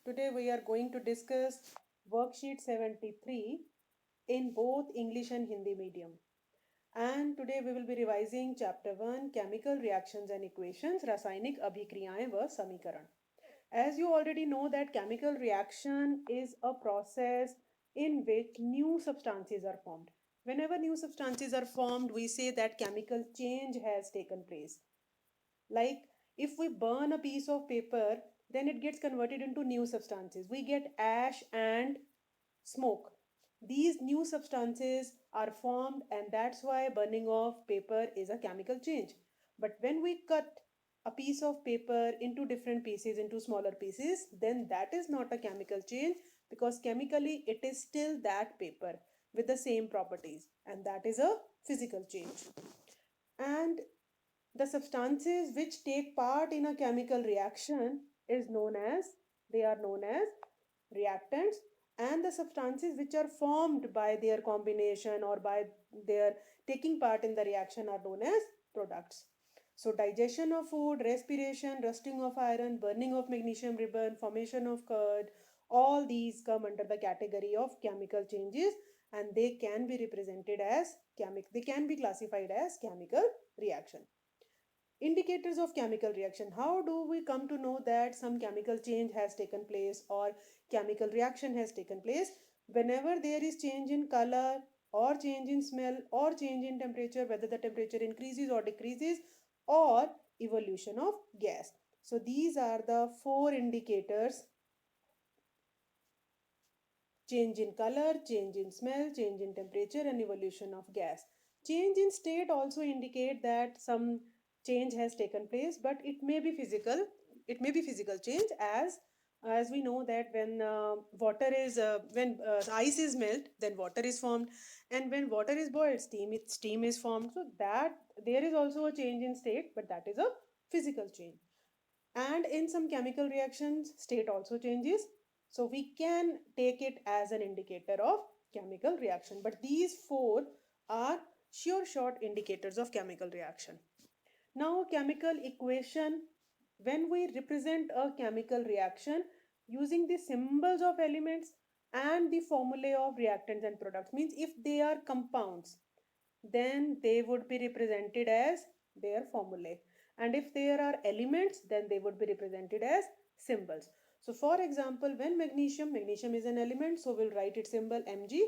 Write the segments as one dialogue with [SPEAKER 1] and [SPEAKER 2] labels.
[SPEAKER 1] Today we are going to discuss worksheet 73 in both English and Hindi medium. And today we will be revising chapter 1 chemical reactions and equations Rasainik Abhikriyaएं व समीकरण. As you already know that chemical reaction is a process in which new substances are formed. Whenever new substances are formed, we say that chemical change has taken place. Like if we burn a piece of paper, then it gets converted into new substances. We get ash and smoke. These new substances are formed, and that's why burning of paper is a chemical change. But when we cut a piece of paper into different pieces, into smaller pieces, then that is not a chemical change, because chemically it is still that paper with the same properties, and that is a physical change. And the substances which take part in a chemical reaction they are known as reactants, and the substances which are formed by their combination or by their taking part in the reaction are known as products. So digestion of food, respiration, rusting of iron, burning of magnesium ribbon, formation of curd, all these come under the category of chemical changes, and they can be represented as they can be classified as chemical reaction. Indicators of chemical reaction. How do we come to know that some chemical change has taken place or chemical reaction has taken place? Whenever there is change in color or change in smell or change in temperature, whether the temperature increases or decreases, or evolution of gas. So these are the four indicators: change in color, change in smell, change in temperature, and evolution of gas. Change in state also indicate that some change has taken place, but it may be physical. It may be physical change, as we know that when ice is melt, then water is formed, and when water is boiled, steam is formed. So that there is also a change in state, but that is a physical change. And in some chemical reactions, state also changes. So we can take it as an indicator of chemical reaction. But these four are sure short indicators of chemical reaction. Now, chemical equation. When we represent a chemical reaction using the symbols of elements and the formulae of reactants and products, means if they are compounds, then they would be represented as their formulae, and if there are elements, then they would be represented as symbols. So for example, when magnesium is an element, so we'll write its symbol Mg.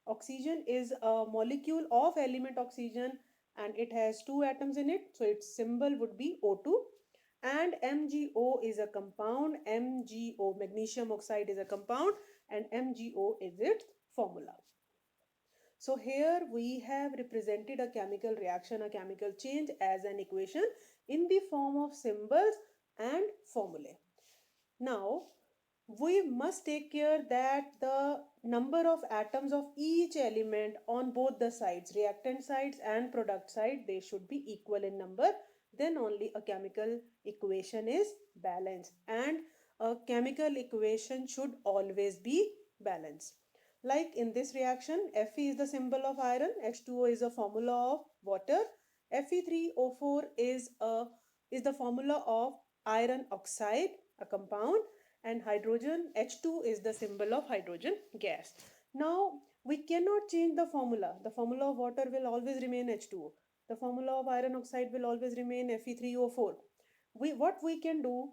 [SPEAKER 1] Oxygen is a molecule of element oxygen, and it has two atoms in it, so its symbol would be O2. And MgO is a compound. MgO, magnesium oxide, is a compound, and MgO is its formula. So here we have represented a chemical reaction, a chemical change, as an equation in the form of symbols and formulae. Now, we must take care that the number of atoms of each element on both the sides, reactant sides and product side, they should be equal in number. Then only a chemical equation is balanced, and a chemical equation should always be balanced. Like in this reaction, Fe is the symbol of iron, H2O is a formula of water, Fe3O4 is the formula of iron oxide, a compound, and hydrogen H2 is the symbol of hydrogen gas. Now we cannot change the formula. The formula of water will always remain H2O. The formula of iron oxide will always remain Fe3O4. What we can do,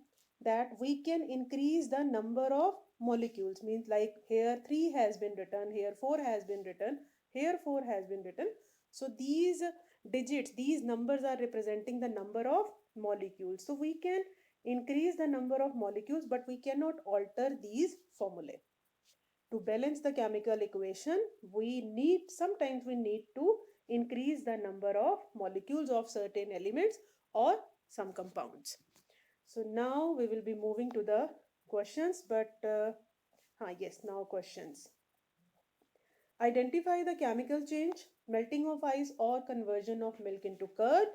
[SPEAKER 1] that we can increase the number of molecules, means like here 3 has been written, here 4 has been written, here 4 has been written. So these digits, these numbers are representing the number of molecules. So we can increase the number of molecules, but we cannot alter these formulae. To balance the chemical equation, sometimes we need to increase the number of molecules of certain elements or some compounds. So now we will be moving to the questions, yes, now questions. Identify the chemical change, melting of ice or conversion of milk into curd.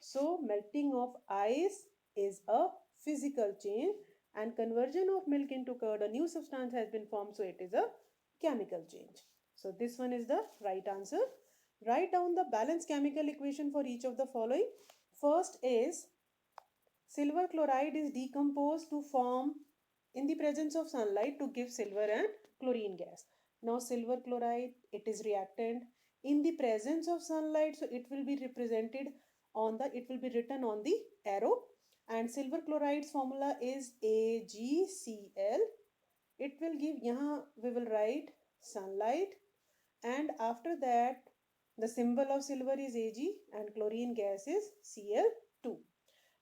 [SPEAKER 1] So melting of ice is a physical change, and conversion of milk into curd, a new substance has been formed, so it is a chemical change. So this one is the right answer. Write down the balanced chemical equation for each of the following. First is silver chloride is decomposed to form in the presence of sunlight to give silver and chlorine gas. Now silver chloride, it is reactant in the presence of sunlight, so it will be represented on the, it will be written on the arrow, and silver chloride's formula is AgCl. It will give, yahan we will write sunlight, and after that the symbol of silver is Ag and chlorine gas is Cl2.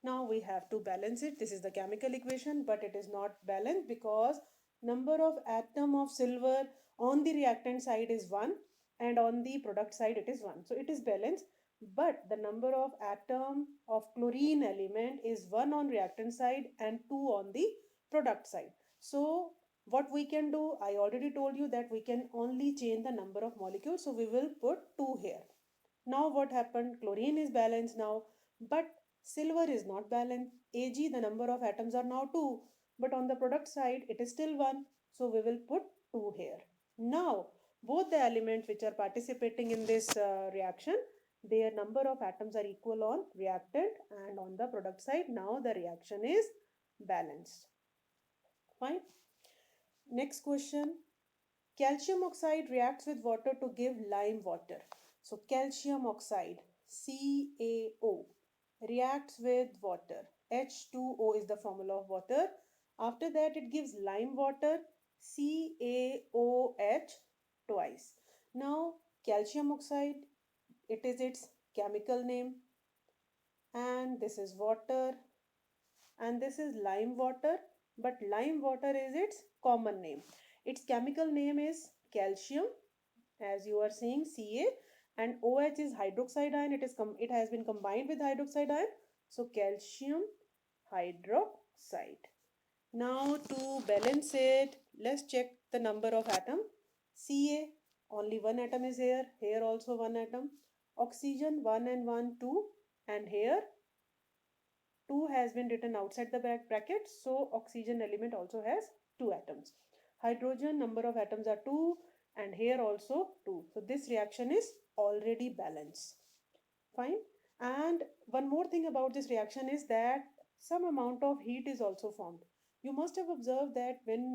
[SPEAKER 1] Now we have to balance it. This is the chemical equation, but it is not balanced because number of atom of silver on the reactant side is 1 and on the product side it is 1. So it is balanced, but the number of atom of chlorine element is 1 on reactant side and 2 on the product side. So what we can do, I already told you that we can only change the number of molecules, so we will put 2 here. Now what happened? Chlorine is balanced now, but silver is not balanced. Ag, the number of atoms are now 2, but on the product side it is still 1, so we will put 2 here. Now both the elements which are participating in this reaction, their number of atoms are equal on reactant and on the product side. Now the reaction is balanced. Fine. Next question. Calcium oxide reacts with water to give lime water. So calcium oxide, CaO, reacts with water. H2O is the formula of water. After that it gives lime water, CaOH twice. Now calcium oxide, it is its chemical name, and this is water, and this is lime water, but lime water is its common name. Its chemical name is calcium, as you are seeing Ca, and OH is hydroxide ion. It has been combined with hydroxide ion, so calcium hydroxide. Now to balance it, let's check the number of atom. Ca, only one atom is here, here also one atom. Oxygen 1 and 1 2, and here 2 has been written outside the bracket, so oxygen element also has 2 atoms. Hydrogen number of atoms are 2, and here also 2. So this reaction is already balanced. Fine. And one more thing about this reaction is that some amount of heat is also formed. You must have observed that when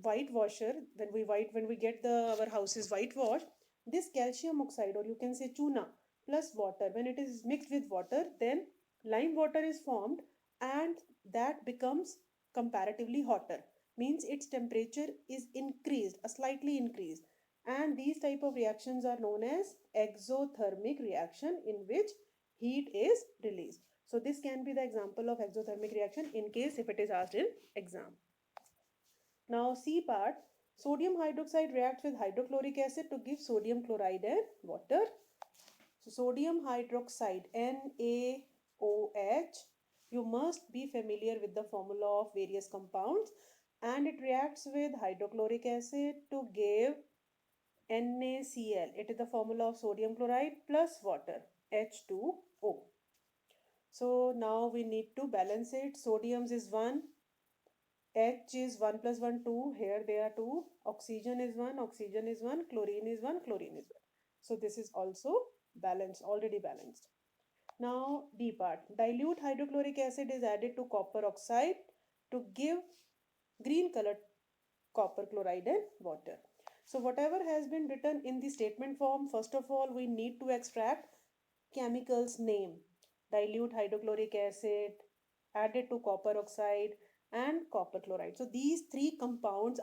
[SPEAKER 1] whitewasher, when we get our houses whitewashed, this calcium oxide, or you can say chuna, plus water, when it is mixed with water, then lime water is formed, and that becomes comparatively hotter, means its temperature is increased, a slightly increased, and these type of reactions are known as exothermic reaction, in which heat is released. So this can be the example of exothermic reaction in case if it is asked in exam. Now C part, sodium hydroxide reacts with hydrochloric acid to give sodium chloride and water. So sodium hydroxide, NaOH, you must be familiar with the formula of various compounds, and it reacts with hydrochloric acid to give NaCl. It is the formula of sodium chloride plus water, H2O. So now we need to balance it. Sodium is 1, H is 1 plus 1, 2. Here they are 2. Oxygen is 1, oxygen is 1, chlorine is 1, chlorine is 1. So this is also balanced, already balanced. Now D part. Dilute hydrochloric acid is added to copper oxide to give green colored copper chloride and water. So whatever has been written in the statement form, first of all we need to extract chemical's name. Dilute hydrochloric acid, added to copper oxide, and copper chloride. So these three compounds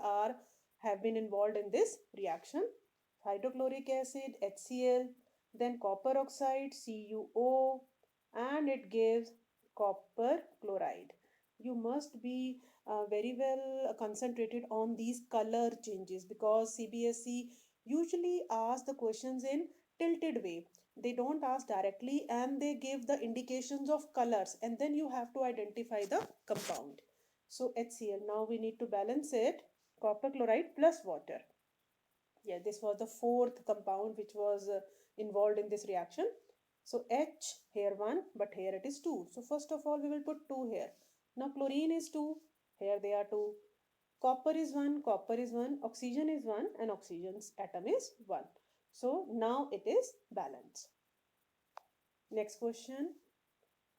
[SPEAKER 1] have been involved in this reaction. Hydrochloric acid, HCl, then copper oxide, CuO, and it gives copper chloride. You must be very well concentrated on these color changes, because CBSE usually asks the questions in tilted way. They don't ask directly, and they give the indications of colors, and then you have to identify the compound. So HCl, now we need to balance it, copper chloride plus water. Yeah, this was the fourth compound which was involved in this reaction. So H, here 1, but here it is 2. So first of all we will put 2 here. Now chlorine is 2, here they are 2. Copper is 1, copper is 1, oxygen is 1, and oxygen's atom is 1. So now it is balanced. Next question.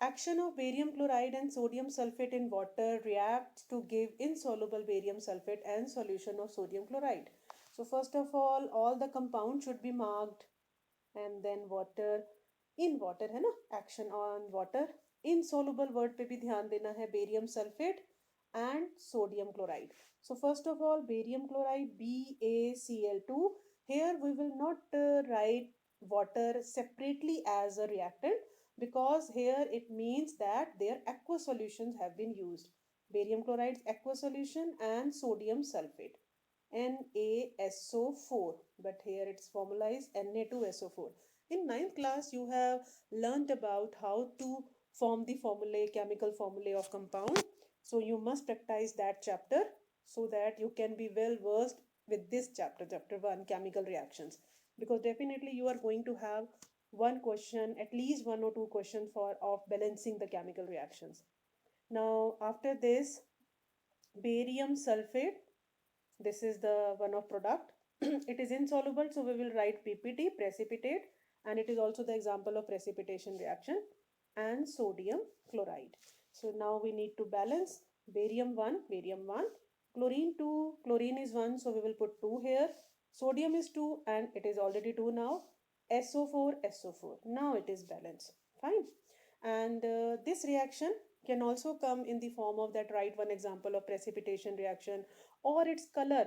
[SPEAKER 1] Action of barium chloride and sodium sulfate in water react to give insoluble barium sulfate and solution of sodium chloride. So first of all the compound should be marked, and then water, in water है ना, action on water. Insoluble word पे भी ध्यान देना है, barium sulfate and sodium chloride. So first of all, barium chloride BaCl2. Here we will not write water separately as a reactant, because here it means that their aqueous solutions have been used. Barium chloride's aqueous solution and sodium sulfate, NaSO4, but here its formula is Na2SO4. In ninth class, you have learnt about how to form the formulae, chemical formulae of compound. So you must practice that chapter so that you can be well versed with this chapter, chapter 1, chemical reactions. Because definitely you are going to have one question, at least one or two questions for of balancing the chemical reactions. Now after this, barium sulfate, this is the one of product. It is insoluble, so we will write PPT, precipitate, and it is also the example of precipitation reaction. And sodium chloride. So now we need to balance barium 1, chlorine 2, chlorine is 1, so we will put 2 here. Sodium is 2 and it is already 2 now. SO4, SO4. Now it is balanced. Fine. And this reaction can also come in the form of that, write one example of precipitation reaction, or its color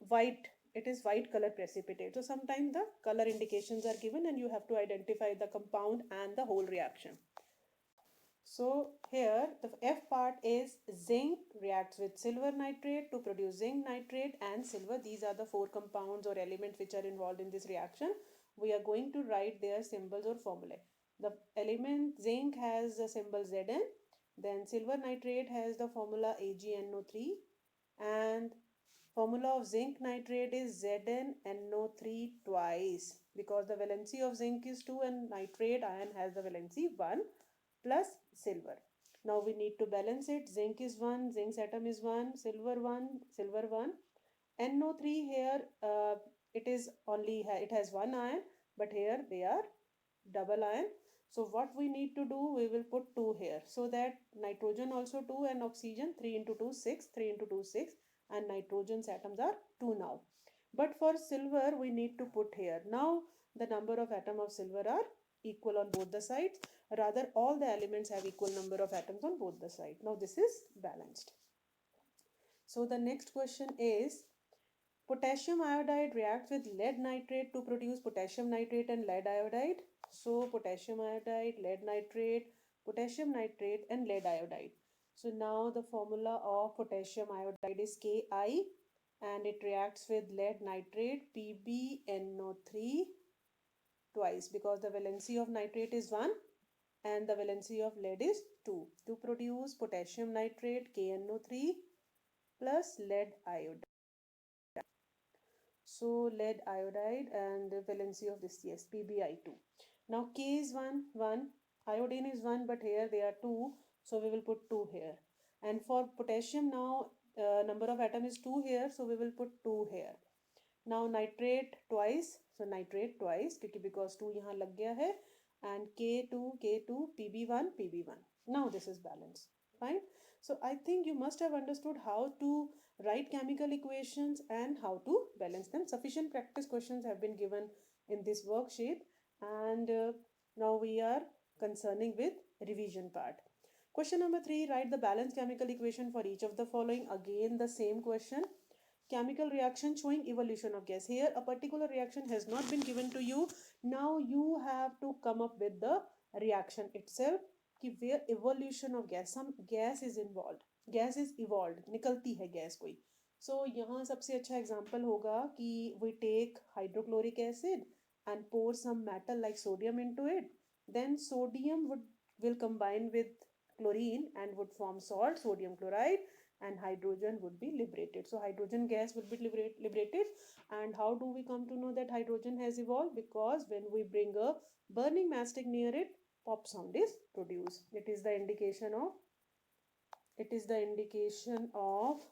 [SPEAKER 1] white, it is white color precipitate. So sometimes the color indications are given and you have to identify the compound and the whole reaction. So here the F part is zinc reacts with silver nitrate to produce zinc nitrate and silver. These are the four compounds or elements which are involved in this reaction. We are going to write their symbols or formulae. The element zinc has the symbol Zn, then silver nitrate has the formula AgNO3, and formula of zinc nitrate is ZnNO3 twice, because the valency of zinc is 2 and nitrate ion has the valency 1, plus silver. Now we need to balance it. Zinc is 1, zinc's atom is 1, silver 1, silver 1. NO3 here, it is only, it has one ion, but here they are double ion. So what we need to do, we will put 2 here, so that nitrogen also 2 and oxygen 3 into 2 6, 3 into 2 6, and nitrogen's atoms are 2 now. But for silver we need to put here. Now the number of atom of silver are equal on both the sides, rather all the elements have equal number of atoms on both the sides. Now this is balanced. So the next question is, potassium iodide reacts with lead nitrate to produce potassium nitrate and lead iodide. So potassium iodide, lead nitrate, potassium nitrate and lead iodide. So now the formula of potassium iodide is Ki, and it reacts with lead nitrate PbNO3 twice, because the valency of nitrate is 1 and the valency of lead is 2, to produce potassium nitrate KNO3 plus lead iodide. So lead iodide and the valency of this, yes, PbI2. Now K is 1, 1, iodine is 1, but here they are 2, so we will put 2 here. And for potassium now, number of atom is 2 here, so we will put 2 here. Now nitrate twice, so nitrate twice, because 2 यहाँ लग गया है, and K2, Pb1, Pb1. Now this is balanced. Fine. So I think you must have understood how to write chemical equations and how to balance them. Sufficient practice questions have been given in this worksheet, and now we are concerning with revision part. Question number 3, write the balanced chemical equation for each of the following. Again the same question. Chemical reaction showing evolution of gas. Here a particular reaction has not been given to you. Now you have to come up with the reaction itself, कि where evolution of gas, some gas is involved, gas is evolved, निकलती है gas कोई. So यहाँ सबसे अच्छा example होगा कि we take hydrochloric acid and pour some metal like sodium into it, then sodium will combine with chlorine and would form salt, sodium chloride, and hydrogen would be liberated. So hydrogen gas will be liberated. And how do we come to know that hydrogen has evolved? Because when we bring a burning matchstick near it, pop sound is produced. It is the indication of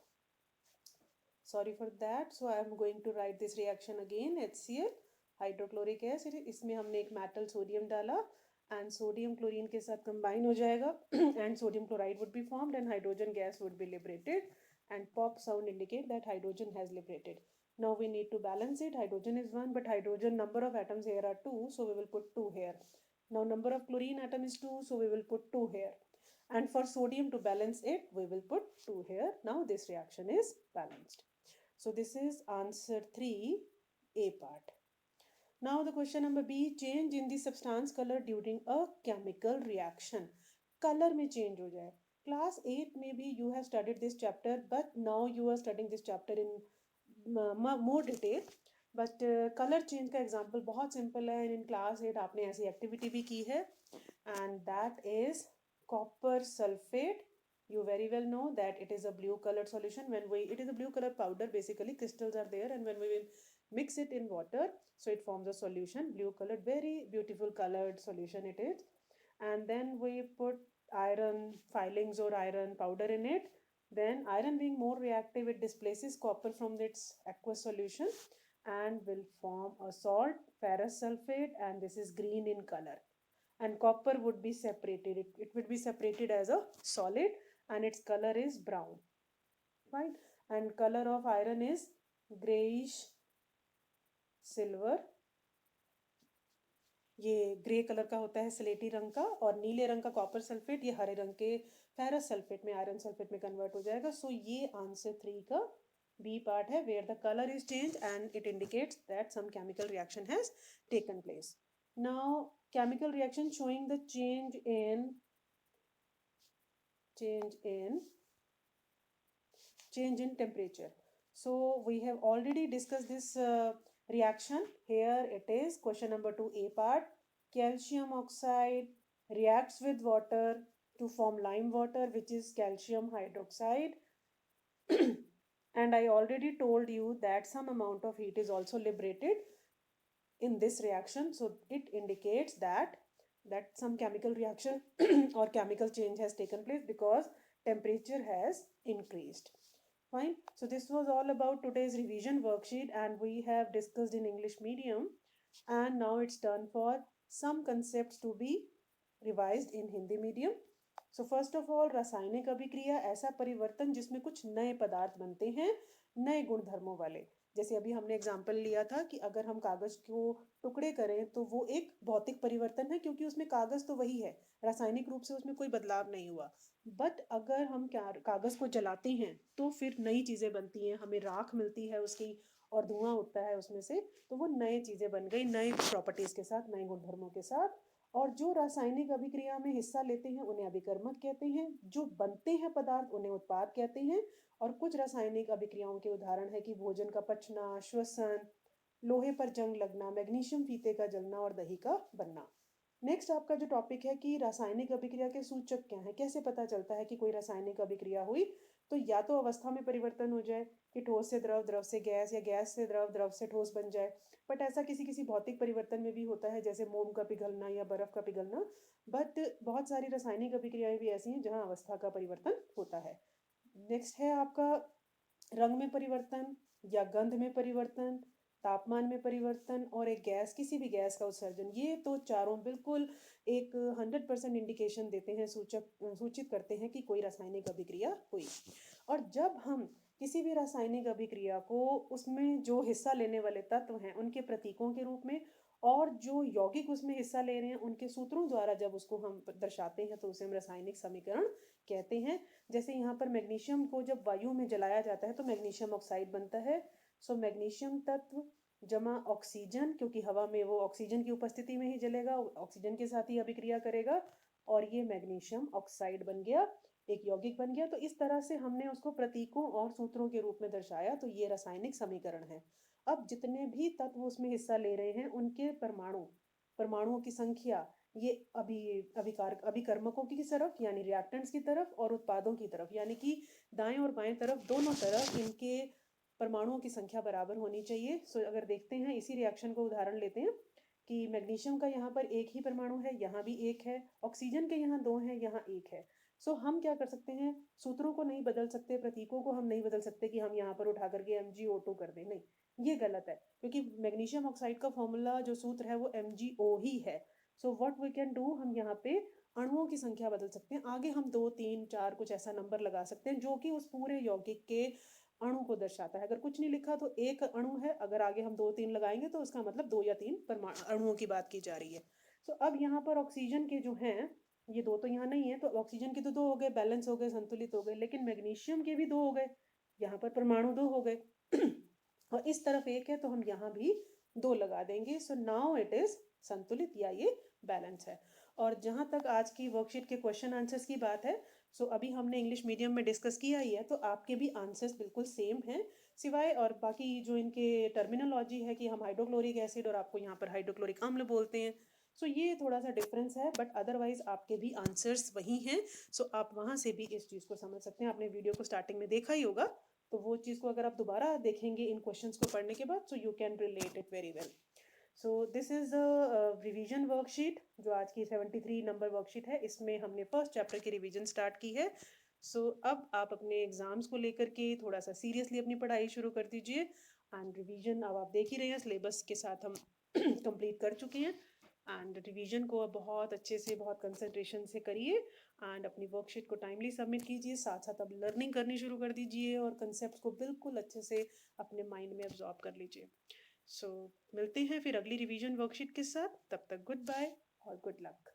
[SPEAKER 1] sorry for that. So I am going to write this reaction again. HCl, hydrochloric acid, इसमें हमने एक metal sodium डाला, and sodium chlorine के साथ combine हो जाएगा and sodium chloride would be formed and hydrogen gas would be liberated and pop sound indicate that hydrogen has liberated. Now we need to balance it. Hydrogen is 1, but hydrogen number of atoms here are 2, so we will put 2 here. Now number of chlorine atom is 2, so we will put 2 here. And for sodium to balance it, we will put 2 here. Now this reaction is balanced. So this is answer 3, A part. Now the question number B, change in the substance color during a chemical reaction. Color में change हो जाए. Class 8 में भी you have studied this chapter, but now you are studying this chapter in more detail. But colour change का example बहुत simple है. In class 8 आपने ऐसी एक्टिविटी भी की है and that is copper sulphate. You very well know that it is a blue colored solution. It is a blue colored powder, basically crystals are there, and when we will mix it in water, so it forms a solution, blue colored, very beautiful colored solution it is. And then we put iron filings or iron powder in it. Then iron being more reactive, it displaces copper from its aqueous solution and will form a salt, ferrous sulfate, and this is green in color. And copper would be separated. It would be separated as a solid and its color is brown, right? And color of iron is grayish silver. ये grey colour का होता है, स्लेटी रंग का. और नीले रंग का कॉपर सल्फेट, ये हरे रंग के फेरस सल्फेट में, आयरन सल्फेट में कन्वर्ट हो जाएगा. सो ये आंसर 3 का बी पार्ट है, where the colour is change and it indicates that some chemical reaction has taken place. Now chemical reaction showing the change in temperature. So we have already discussed this reaction. Here it is, question number 2, A part. Calcium oxide reacts with water to form lime water, which is calcium hydroxide. And I already told you that some amount of heat is also liberated in this reaction, so it indicates that some chemical reaction or chemical change has taken place because temperature has increased. Fine. So this was all about today's revision worksheet, and we have discussed in English medium, and now it's turn for some concepts to be revised in Hindi medium. So first of all, रासायनिक अभिक्रिया ऐसा परिवर्तन जिसमें कुछ नए पदार्थ बनते हैं नए गुणधर्मों वाले. जैसे अभी हमने एग्जाम्पल लिया था कि अगर हम कागज को टुकड़े करें तो वो एक भौतिक परिवर्तन है, क्योंकि उसमें कागज तो वही है, रासायनिक रूप से उसमें कोई बदलाव नहीं हुआ. बट अगर हम कागज को जलाते हैं तो फिर नई चीजें बनती हैं, हमें राख मिलती है उसकी और धुआं उठता है उसमें से, तो वो नई चीजें बन गई, नए प्रॉपर्टीज के साथ, नए गुणधर्मों के साथ. और जो रासायनिक अभिक्रिया में हिस्सा लेते हैं उन्हें अभिकर्मक कहते हैं, जो बनते हैं पदार्थ उन्हें उत्पाद कहते हैं. और कुछ रासायनिक अभिक्रियाओं के उदाहरण है कि भोजन का पचना, श्वसन, लोहे पर जंग लगना, मैग्नीशियम फीते का जलना और दही का बनना. नेक्स्ट आपका जो टॉपिक है कि रासायनिक अभिक्रिया के सूचक क्या है, कैसे पता चलता है कि कोई रासायनिक अभिक्रिया हुई. तो या तो अवस्था में परिवर्तन हो जाए कि ठोस से द्रव, द्रव से गैस, या गैस से द्रव, द्रव से ठोस बन जाए. बट ऐसा किसी किसी भौतिक परिवर्तन में भी होता है, जैसे मोम का पिघलना या बर्फ का पिघलना. बट बहुत सारी रासायनिक अभिक्रियाएं भी ऐसी हैं जहाँ अवस्था का परिवर्तन होता है. नेक्स्ट है आपका रंग में परिवर्तन या गंध में परिवर्तन, तापमान में परिवर्तन और एक गैस, किसी भी गैस का उत्सर्जन. ये तो चारों बिल्कुल एक 100% इंडिकेशन देते हैं, सूचित करते हैं कि कोई रासायनिक अभिक्रिया हुई. और जब हम किसी भी रासायनिक अभिक्रिया को उसमें जो हिस्सा लेने वाले तत्व हैं उनके प्रतीकों के रूप में और जो यौगिक उसमें हिस्सा ले रहे हैं उनके सूत्रों द्वारा जब उसको हम दर्शाते हैं तो उसे हम रासायनिक समीकरण कहते हैं. जैसे यहाँ पर मैग्नीशियम को जब वायु में जलाया जाता है तो मैग्नीशियम ऑक्साइड बनता है. सो मैग्नीशियम तत्व जमा ऑक्सीजन, क्योंकि हवा में वो ऑक्सीजन की उपस्थिति में ही जलेगा, ऑक्सीजन के साथ ही अभिक्रिया करेगा और ये मैग्नीशियम ऑक्साइड बन गया, एक यौगिक बन गया. तो इस तरह से हमने उसको प्रतीकों और सूत्रों के रूप में दर्शाया, तो ये रासायनिक समीकरण है. अब जितने भी तत्व उसमें हिस्सा ले रहे हैं उनके परमाणुओं की संख्या, ये अभिकर्मकों की तरफ यानी रिएक्टेंट्स की तरफ और उत्पादों की तरफ यानी कि दाएं और बाएं तरफ दोनों तरफ इनके परमाणुओं की संख्या बराबर होनी चाहिए. सो अगर देखते हैं इसी रिएक्शन को उदाहरण लेते हैं कि मैग्नीशियम का यहाँ पर एक ही परमाणु है, यहाँ भी एक है, ऑक्सीजन के यहाँ 2 है, यहाँ 1 है. सो हम क्या कर सकते हैं, सूत्रों को नहीं बदल सकते, प्रतीकों को हम नहीं बदल सकते कि हम यहाँ पर उठा करके MgO2 कर दें, नहीं, ये गलत है, क्योंकि मैग्नीशियम ऑक्साइड का फॉर्मूला जो सूत्र है वो MgO ही है. So what we can do, हम यहाँ पे अणुओं की संख्या बदल सकते हैं। आगे हम 2 3 4 कुछ ऐसा नंबर लगा सकते हैं जो कि उस पूरे यौगिक के अणु को दर्शाता है। अगर कुछ नहीं लिखा तो एक अणु है, अगर आगे हम 2 3 लगाएंगे तो उसका मतलब 2 या 3 परमाणु अणुओं की बात की जा रही है। सो अब यहाँ पर ऑक्सीजन के जो हैं, ये 2 तो यहाँ नहीं है, तो ऑक्सीजन के तो 2 हो गए, बैलेंस हो गए, संतुलित हो गए, लेकिन मैग्नीशियम के भी 2 हो गए, यहाँ पर परमाणु 2 हो गए। और इस तरफ 1 है तो हम यहाँ भी 2 लगा देंगे। सो नाउ इट इज संतुलित या ये बैलेंस है। और जहाँ तक आज की वर्कशीट के क्वेश्चन आंसर्स की बात है, सो अभी हमने इंग्लिश मीडियम में डिस्कस किया ही है, तो आपके भी आंसर्स बिल्कुल सेम हैं, सिवाय और बाकी जो इनके टर्मिनोलॉजी है कि हम हाइड्रोक्लोरिक एसिड और आपको यहाँ पर हाइड्रोक्लोरिक अम्ल बोलते हैं, सो ये थोड़ा सा डिफरेंस है, बट अदरवाइज आपके भी आंसर्स वही हैं। सो आप वहाँ से भी इस चीज़ को समझ सकते हैं। आपने वीडियो को स्टार्टिंग में देखा ही होगा, तो वो चीज़ को अगर आप दोबारा देखेंगे इन क्वेश्चंस को पढ़ने के बाद, so you can relate it very well. So this is revision worksheet, जो आज की 73 नंबर वर्कशीट है। इसमें हमने फर्स्ट चैप्टर की रिवीजन स्टार्ट की है। सो अब आप अपने एग्जाम्स को लेकर के थोड़ा सा सीरियसली अपनी पढ़ाई शुरू कर दीजिए। एंड रिवीजन अब आप देख ही रहे हैं, सिलेबस के साथ हम कंप्लीट कर चुके हैं। एंड रिवीजन को अब बहुत अच्छे से, बहुत कंसंट्रेशन से करिए एंड अपनी वर्कशीट को टाइमली सबमिट कीजिए। साथ साथ अब लर्निंग करनी शुरू कर दीजिए और कंसेप्ट को बिल्कुल अच्छे से अपने माइंड में एब्जॉर्ब कर लीजिए। सो मिलते हैं फिर अगली रिवीजन वर्कशीट के साथ। तब तक गुड बाय और गुड लक।